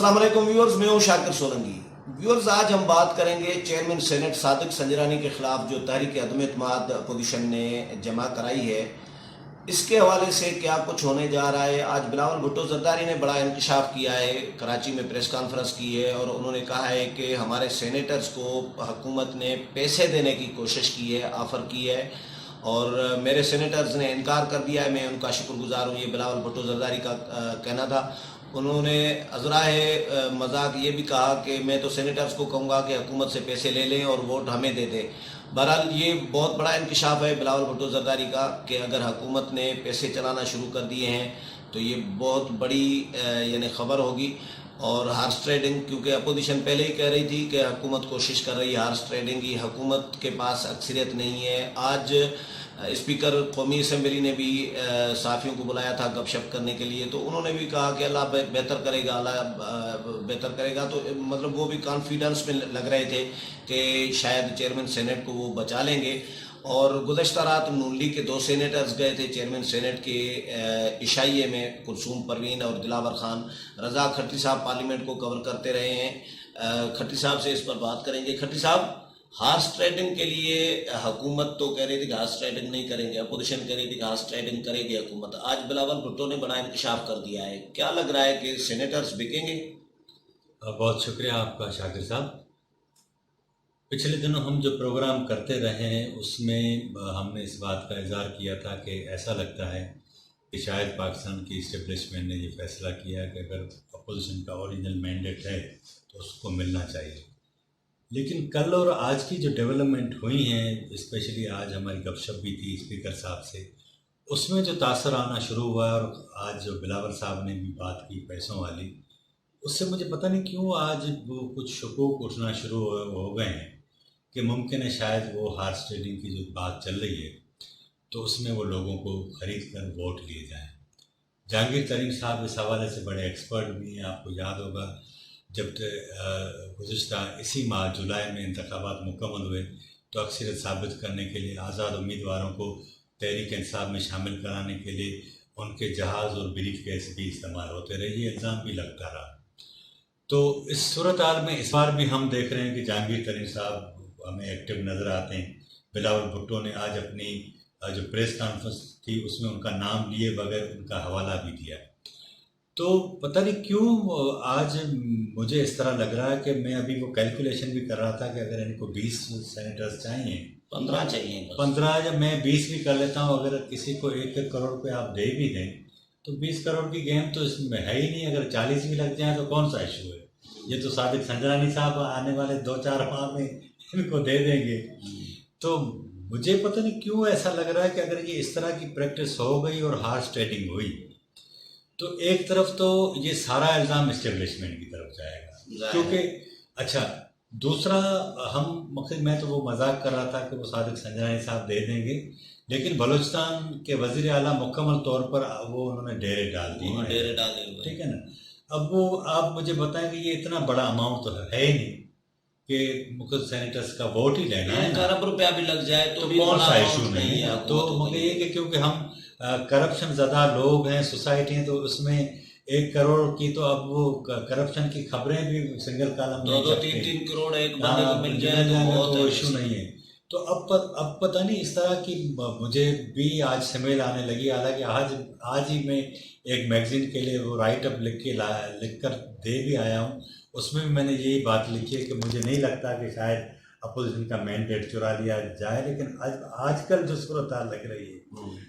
السلام علیکم ویورز، میں ہوں شاکر سولنگی۔ ویورز، آج ہم بات کریں گے چیئرمین سینٹ صادق سنجرانی کے خلاف جو تحریک عدم اعتماد اپوزیشن نے جمع کرائی ہے، اس کے حوالے سے کیا کچھ ہونے جا رہا ہے۔ آج بلاول بھٹو زرداری نے بڑا انکشاف کیا ہے، کراچی میں پریس کانفرنس کی ہے اور انہوں نے کہا ہے کہ ہمارے سینیٹرز کو حکومت نے پیسے دینے کی کوشش کی ہے، آفر کی ہے، اور میرے سینیٹرز نے انکار کر دیا ہے۔ میں ان کا شکر گزار ہوں۔ یہ بلاول بھٹو زرداری کا کہنا تھا۔ انہوں نے عذرائے مذاق یہ بھی کہا کہ میں تو سینیٹرز کو کہوں گا کہ حکومت سے پیسے لے لیں اور ووٹ ہمیں دے دیں۔ بہرحال یہ بہت بڑا انکشاف ہے بلاول بھٹو زرداری کا کہ اگر حکومت نے پیسے چلانا شروع کر دیے ہیں تو یہ بہت بڑی یعنی خبر ہوگی۔ اور ہارس ٹریڈنگ، کیونکہ اپوزیشن پہلے ہی کہہ رہی تھی کہ حکومت کوشش کر رہی ہے ہارس ٹریڈنگ کی، حکومت کے پاس اکثریت نہیں ہے۔ آج اسپیکر قومی اسمبلی نے بھی صحافیوں کو بلایا تھا گپ شپ کرنے کے لیے، تو انہوں نے بھی کہا کہ اللہ بہتر کرے گا، اللہ بہتر کرے گا۔ تو مطلب وہ بھی کانفیڈنس میں لگ رہے تھے کہ شاید چیئرمین سینٹ کو وہ بچا لیں گے۔ اور گزشتہ رات نون لیگ کے 2 سینیٹرز گئے تھے چیئرمین سینٹ کے عشائیے میں، کلثوم پروین اور دلاور خان۔ رضا کھٹی صاحب پارلیمنٹ کو کور کرتے رہے ہیں۔ کھٹی صاحب سے اس پر بات کریں گے۔ کھٹی صاحب، ہارس ٹریڈنگ کے لیے حکومت تو کہہ رہی تھی کہ ہارس ٹریڈنگ نہیں کریں گے، اپوزیشن کہہ رہی تھی کہ ہارس ٹریڈنگ کرے گی حکومت۔ آج بلاول بھٹو نے بڑا انکشاف کر دیا ہے، کیا لگ رہا ہے کہ سینیٹرز بکیں گے؟ بہت شکریہ آپ کا شاکر صاحب۔ پچھلے دنوں ہم جو پروگرام کرتے رہے ہیں اس میں ہم نے اس بات کا اظہار کیا تھا کہ ایسا لگتا ہے کہ شاید پاکستان کی اسٹیبلشمنٹ نے یہ فیصلہ کیا ہے کہ اگر اپوزیشن کا اوریجنل مینڈیٹ ہے تو اس کو ملنا چاہیے۔ لیکن کل اور آج کی جو ڈیولپمنٹ ہوئی ہیں، اسپیشلی آج ہماری گپ شپ بھی تھی اسپیکر صاحب سے، اس میں جو تاثر آنا شروع ہوا ہے، اور آج جو بلاول صاحب نے بھی بات کی پیسوں والی، اس سے مجھے پتہ نہیں کیوں آج وہ کچھ شکوک اٹھنا شروع ہو گئے ہیں کہ ممکن ہے شاید وہ ہارس ٹریڈنگ کی جو بات چل رہی ہے تو اس میں وہ لوگوں کو خرید کر ووٹ لیے جائیں۔ جہانگیر ترین صاحب اس حوالے سے بڑے ایکسپرٹ بھی ہیں۔ آپ کو یاد ہوگا جب گزشتہ اسی ماہ جولائی میں انتخابات مکمل ہوئے تو اکثریت ثابت کرنے کے لیے آزاد امیدواروں کو تحریک انصاف میں شامل کرانے کے لیے ان کے جہاز اور بریف کیس بھی استعمال ہوتے رہے، یہ الزام بھی لگتا رہا۔ تو اس صورتحال میں اس بار بھی ہم دیکھ رہے ہیں کہ جہانگیر ترین صاحب ہمیں ایکٹیو نظر آتے ہیں۔ بلاول بھٹو نے آج اپنی جو پریس کانفرنس تھی اس میں ان کا نام لیے بغیر ان کا حوالہ بھی دیا۔ تو پتہ نہیں کیوں آج مجھے اس طرح لگ رہا ہے کہ میں ابھی وہ کیلکولیشن بھی کر رہا تھا کہ اگر ان کو 20 سینیٹرز چاہیے، 15 چاہیے، 15 یا میں 20 بھی کر لیتا ہوں۔ اگر کسی کو 1 کروڑ روپے آپ دے بھی دیں تو 20 کروڑ کی گیم تو اس میں ہے ہی نہیں۔ اگر 40 بھی لگ جائیں تو کون سا ایشو ہے؟ یہ تو صادق سنجرانی صاحب آنے والے 2-4 ماہ میں ان کو دے دیں گے۔ تو مجھے پتہ نہیں کیوں ایسا لگ رہا ہے کہ اگر یہ اس طرح کی پریکٹس ہو گئی اور ہارس ٹریڈنگ ہوئی تو ایک طرف تو یہ سارا الزام اسٹیبلشمنٹ کی طرف جائے گا، کیونکہ اچھا دوسرا میں تو وہ مذاق کر رہا تھا کہ وہ صادق سنجرانی صاحب دے دیں گے، لیکن بلوچستان کے وزیر اعلیٰ مکمل طور پر وہ انہوں نے ڈیرے ڈال دیے، ٹھیک ہے نا۔ اب وہ آپ مجھے بتائیں کہ یہ اتنا بڑا اماؤنٹ تو ہے ہی نہیں کہ مختلف سینیٹرز کا ووٹ ہی لینا ہے۔ 1 ارب روپیہ بھی لگ جائے تو کون سا ایشو نہیں ہے۔ تو مگر یہ کہ کیونکہ ہم کرپشن زدہ لوگ ہیں، سوسائٹی ہیں، تو اس میں 1 کروڑ کی تو اب وہ کرپشن کی خبریں بھی سنگل کالم میں 2-3 کروڑ ایک بندے کو مل جائے تو بہت ایشو نہیں ہے۔ تو اب پتہ نہیں اس طرح کی مجھے بھی آج سمیل آنے لگی، حالانکہ آج ہی میں ایک میگزین کے لیے وہ رائٹ اپ لکھ کر دے بھی آیا ہوں۔ اس میں بھی میں نے یہی بات لکھی ہے کہ مجھے نہیں لگتا کہ شاید اپوزیشن کا مینڈیٹ چرا لیا جائے، لیکن آج کل جو صورتحال لگ رہی ہے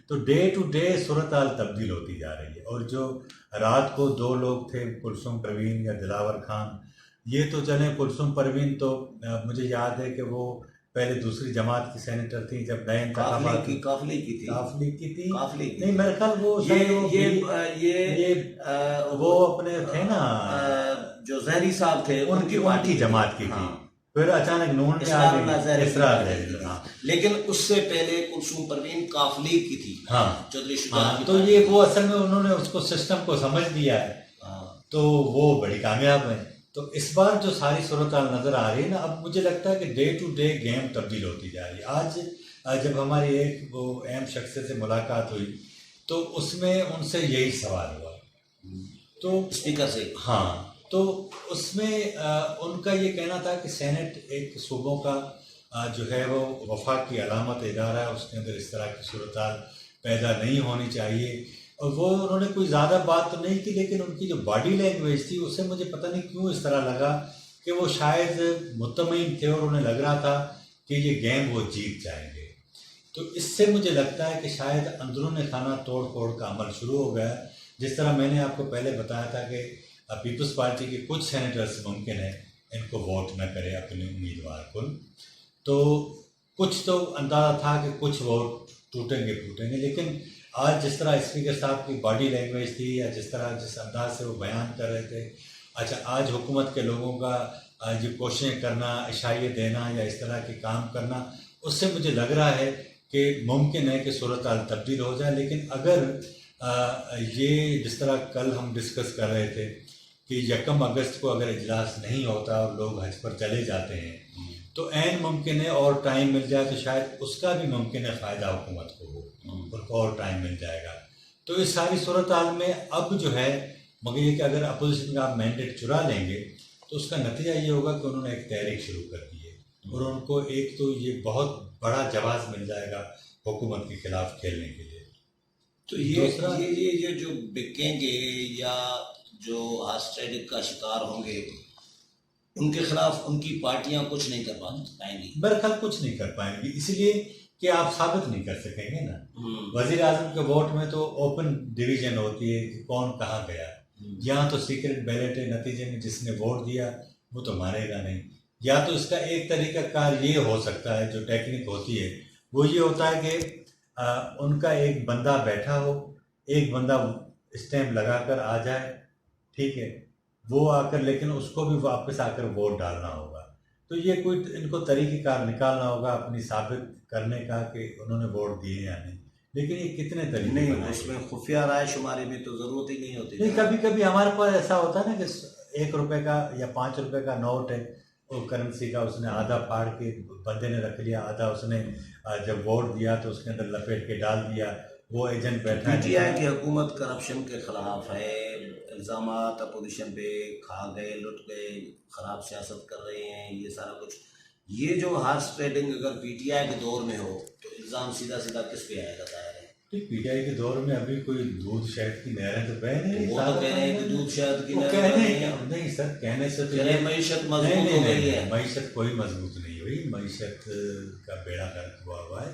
تو ڈے ٹو ڈے صورتحال تبدیل ہوتی جا رہی ہے۔ اور جو رات کو 2 لوگ تھے، کلثوم پروین یا دلاور خان، یہ تو چلیں کلثوم پروین تو مجھے یاد ہے کہ وہ پہلے دوسری جماعت کی سینیٹر تھی جب نئے انتخابات کافلی کی تھی نہیں میرے خیال وہ اپنے تھے نا جو زہری صاحب تھے ان کی جماعت کی تھی، پھر اچانک نون اسرار ہے، لیکن اس سے پہلے کلثوم پروین کافلی کی تھی، چودھری شجاعت کی۔ تو یہ وہ اصل میں انہوں نے اس کو سسٹم کو سمجھ لیا ہے، تو وہ بڑی کامیاب ہے۔ تو اس بار جو ساری صورتحال نظر آ رہی ہے نا، اب مجھے لگتا ہے کہ ڈے ٹو ڈے گیم تبدیل ہوتی جا رہی ہے۔ آج جب ہماری ایک وہ اہم شخص سے ملاقات ہوئی تو اس میں ان سے یہی سوال ہوا، تو اسپیکر سے، تو اس میں ان کا یہ کہنا تھا کہ سینٹ ایک صوبوں کا جو ہے وہ وفاق کی علامت ادارہ ہے، اس کے اندر اس طرح کی صورتحال پیدا نہیں ہونی چاہیے. اور وہ انہوں نے کوئی زیادہ بات تو نہیں کی، لیکن ان کی جو باڈی لینگویج تھی اس سے مجھے پتہ نہیں کیوں اس طرح لگا کہ وہ شاید مطمئن تھے اور انہیں لگ رہا تھا کہ یہ گیم وہ جیت جائیں گے. تو اس سے مجھے لگتا ہے کہ شاید اندرون خانہ توڑ پھوڑ کا عمل شروع ہو گیا. جس طرح میں نے آپ کو پہلے بتایا تھا کہ پیپلز پارٹی کے کچھ سینیٹرز ممکن ہے ان کو ووٹ نہ کرے اپنے امیدوار کو، تو کچھ تو اندازہ تھا کہ کچھ ووٹ ٹوٹیں گے، لیکن آج جس طرح اسپیکر صاحب کی باڈی لینگویج تھی یا جس انداز سے وہ بیان کر رہے تھے، اچھا آج حکومت کے لوگوں کا جو کوششیں کرنا، اشائیے دینا یا اس طرح کے کام کرنا، اس سے مجھے لگ رہا ہے کہ ممکن ہے کہ صورتحال تبدیل ہو جائے. لیکن اگر یہ جس طرح کل ہم ڈسکس کر رہے تھے کہ 1 اگست کو اگر اجلاس نہیں ہوتا اور لوگ حج پر چلے جاتے ہیں تو عین ممکن ہے اور ٹائم مل جائے تو شاید اس کا بھی ممکن ہے فائدہ حکومت کو ہو، ان کو اور ٹائم مل جائے گا. تو اس ساری صورتحال میں اب جو ہے مگر یہ کہ اگر اپوزیشن کا آپ مینڈیٹ چرا لیں گے تو اس کا نتیجہ یہ ہوگا کہ انہوں نے ایک تحریک شروع کر دی ہے اور ان کو ایک تو یہ بہت بڑا جواز مل جائے گا حکومت کے خلاف کھیلنے کے لیے. تو یہ جو بکیں گے یا جو ہارس ٹریڈنگ کا شکار ہوں گے ان کے خلاف ان کی پارٹیاں کچھ نہیں کر پائیں گی. برخل کچھ نہیں کر پائیں گی، اس لیے کہ آپ ثابت نہیں کر سکیں گے نا. وزیر اعظم کے ووٹ میں تو اوپن ڈویژن ہوتی ہے کہ کون کہاں گیا. یہاں تو سیکرٹ بیلٹ ہے، نتیجے میں جس نے ووٹ دیا وہ تو مارے گا نہیں. یا تو اس کا ایک طریقہ کار یہ ہو سکتا ہے، جو ٹیکنک ہوتی ہے وہ یہ ہوتا ہے کہ ان کا ایک بندہ بیٹھا ہو، ایک بندہ اسٹیمپ لگا کر آ جائے، ٹھیک ہے، وہ آ کر لیکن اس کو بھی واپس آ کر ووٹ ڈالنا ہوگا. تو یہ کوئی ان کو طریقہ کار نکالنا ہوگا اپنی ثابت کرنے کا کہ انہوں نے ووٹ دیے یا نہیں. لیکن یہ کتنے طریقے نہیں، اس میں خفیہ رائے شماری بھی تو ضرورت ہی نہیں ہوتی. نہیں، کبھی کبھی ہمارے پاس ایسا ہوتا ہے نا کہ 1 روپے کا یا 5 روپے کا نوٹ ہے، وہ کرنسی کا، اس نے آدھا پھاڑ کے بندے نے رکھ لیا، آدھا اس نے جب ووٹ دیا تو اس کے اندر لپیٹ کے ڈال دیا. وہ ایجنٹ بیٹھا ہے. پی ٹی آئی کی حکومت کرپشن کے خلاف ہے، الزامات اپوزیشن پہ کھا گئے، لٹ گئے، خراب سیاست کر رہے ہیں، یہ سارا کچھ. یہ جو ہارس ٹریڈنگ اگر پی ٹی آئی کے دور میں ہو تو الزام سیدھا کس پہ آئے گا؟ ظاہر ہے پی ٹی آئی کے دور میں ابھی کوئی دودھ شہد کی نہریں تو بہ نہیں. وہ تو کہہ رہے ہیں کہ دودھ شہد کی نہیں سر، کہنے سے تو معیشت مضبوط ہو گئی ہے. معیشت کوئی مضبوط نہیں ہوئی، معیشت کا بیڑا غرق ہوا ہے.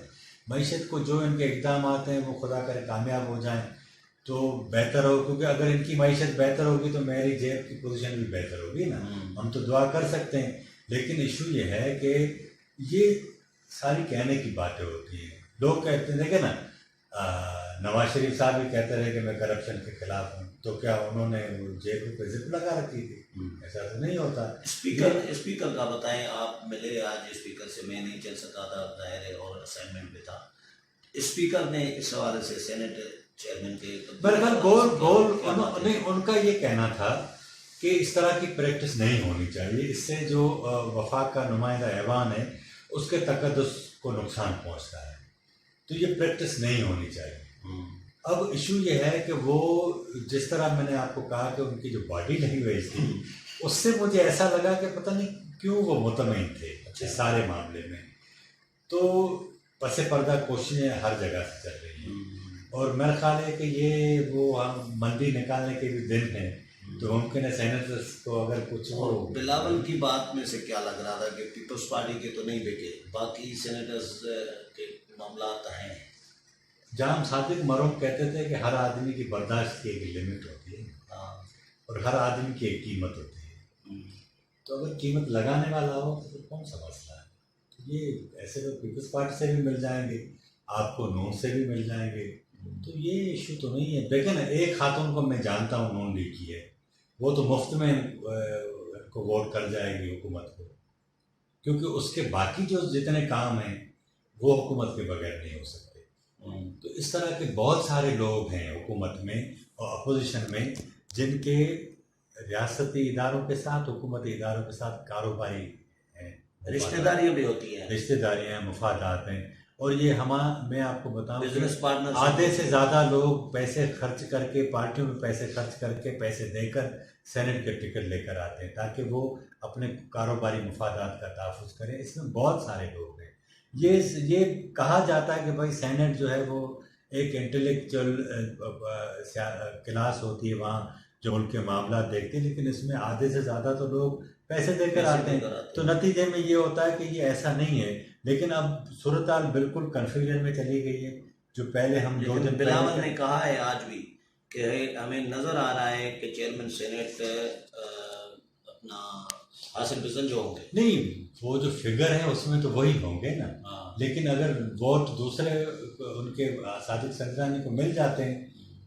معیشت کو جو ان کے اقدامات ہیں وہ خدا کرے کامیاب ہو جائیں تو بہتر ہو، کیونکہ اگر ان کی معیشت بہتر ہوگی تو میری جیب کی پوزیشن بھی بہتر ہوگی نا. ہم تو دعا کر سکتے ہیں، لیکن ایشو یہ ہے کہ یہ ساری کہنے کی باتیں ہوتی ہیں. لوگ کہتے ہیں، دیکھیں نا نواز شریف صاحب بھی کہتے رہے کہ میں کرپشن کے خلاف ہوں، تو کیا انہوں نے جیب پہ زپ لگا رکھی تھی؟ ایسا تو نہیں ہوتا. اسپیکر کا بتائیں، آپ ملے آج اسپیکر سے؟ میں نہیں چل سکا تھا، ظاہر اور اسائنمنٹ بھی تھا. اسپیکر نے اس حوالے سے سینٹ چیئرمین کے بہرحال ان کا یہ کہنا تھا کہ اس طرح کی پریکٹس نہیں ہونی چاہیے، اس سے جو وفاق کا نمائندہ ایوان ہے اس کے تقدس کو نقصان پہنچتا ہے، تو یہ پریکٹس نہیں ہونی چاہیے. اب ایشو یہ ہے کہ وہ جس طرح میں نے آپ کو کہا کہ ان کی جو باڈی لینگویج تھی اس سے مجھے ایسا لگا کہ پتہ نہیں کیوں وہ مطمئن تھے اس سارے معاملے میں. تو پس پردہ کوششیں ہر جگہ سے چل رہی ہیں اور میرا خیال ہے کہ یہ وہ ہم منڈی نکالنے کے بھی دن ہیں، تو ممکن ہے سینیٹرز کو اگر کچھ بلاول کی بات میں سے کیا لگ رہا تھا کہ پیپلز پارٹی کے تو نہیں بکے، باقی سینیٹرز کے معاملات ہیں. جام صادق مرحوم کہتے تھے کہ ہر آدمی کی برداشت کی ایک لمٹ ہوتی ہے اور ہر آدمی کی ایک قیمت ہوتی ہے. تو اگر قیمت لگانے والا ہو تو پھر کون سا مسئلہ ہے؟ یہ ایسے تو پیپلز پارٹی سے بھی مل جائیں گے، آپ کو نون سے بھی مل جائیں گے، تو یہ ایشو تو نہیں ہے. دیکھیں نا، ایک خاتون کو میں جانتا ہوں نون لیگ کی ہے، وہ تو مفت میں کو ووٹ کر جائے گی حکومت کو، کیونکہ اس کے باقی جو جتنے کام ہیں وہ حکومت کے بغیر نہیں ہو سکتے. تو اس طرح کے بہت سارے لوگ ہیں حکومت میں اور اپوزیشن میں جن کے ریاستی اداروں کے ساتھ، حکومتی اداروں کے ساتھ کاروباری ہیں، رشتہ داریاں بھی ہوتی ہیں، رشتہ داریاں ہیں، مفادات ہیں، اور یہ میں آپ کو بتاؤں بزنس پارٹنر آدھے سے زیادہ لوگ پیسے خرچ کر کے، پارٹیوں میں پیسے خرچ کر کے، پیسے دے کر سینٹ کے ٹکٹ لے کر آتے ہیں تاکہ وہ اپنے کاروباری مفادات کا تحفظ کریں۔ اس میں بہت سارے لوگ ہیں۔ یہ کہا جاتا ہے کہ بھائی سینٹ جو ہے وہ ایک انٹلیکچوئل کلاس ہوتی ہے وہاں جو ان کے معاملات دیکھتے ہیں، لیکن اس میں آدھے سے زیادہ تو لوگ پیسے دے کر آتے ہیں۔ تو نتیجے میں یہ ہوتا ہے کہ یہ ایسا نہیں ہے، لیکن اب صورتحال بالکل کنفیوژن میں چلی گئی ہے۔ جو پہلے ہم 2 دن بلاول نے کہا ہے آج بھی کہ ہمیں نظر آ رہا ہے کہ چیئرمین سینٹ اپنا حاصل بزن جو ہوں گے، نہیں، وہ جو فگر ہے اس میں تو وہی ہوں گے نا، لیکن اگر ووٹ دوسرے ان کے صادق سنجرانی کو مل جاتے ہیں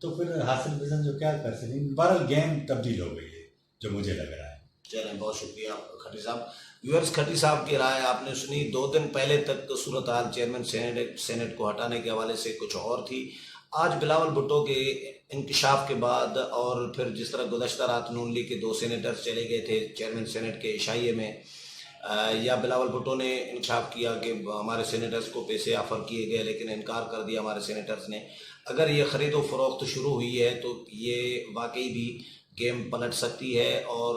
تو پھر حاصل بزن جو کیا کر سکیں۔ بہرحال گیم تبدیل ہو گئی ہے جو مجھے لگ رہا ہے۔ چلیں، بہت شکریہ کھٹی صاحب۔ ویورز، کھٹی صاحب کی رائے آپ نے سنی۔ 2 دن پہلے تک صورتحال چیئرمین سینٹ کو ہٹانے کے حوالے سے کچھ اور تھی۔ آج بلاول بھٹو کے انکشاف کے بعد اور پھر جس طرح گزشتہ رات نون لیگ کے 2 سینیٹرز چلے گئے تھے چیئرمین سینٹ کے عشائیے میں، یا بلاول بھٹو نے انکشاف کیا کہ ہمارے سینیٹرز کو پیسے آفر کیے گئے لیکن انکار کر دیا ہمارے سینیٹرز نے۔ اگر یہ خرید و فروخت شروع ہوئی ہے تو یہ واقعی بھی گیم پلٹ سکتی ہے، اور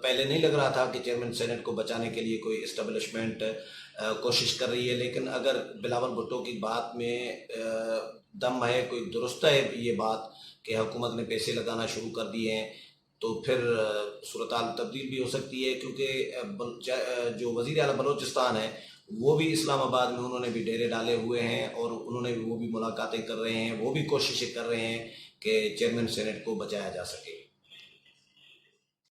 پہلے نہیں لگ رہا تھا کہ چیئرمین سینٹ کو بچانے کے لیے کوئی اسٹیبلشمنٹ کوشش کر رہی ہے، لیکن اگر بلاول بھٹو کی بات میں دم ہے، کوئی درست ہے یہ بات کہ حکومت نے پیسے لگانا شروع کر دیے ہیں، تو پھر صورتحال تبدیل بھی ہو سکتی ہے، کیونکہ جو وزیر اعلیٰ بلوچستان ہے وہ بھی اسلام آباد میں انہوں نے بھی ڈیرے ڈالے ہوئے ہیں، اور انہوں نے وہ بھی ملاقاتیں کر رہے ہیں، وہ بھی کوششیں کر رہے ہیں کہ چیئرمین سینٹ کو بچایا جا سکے۔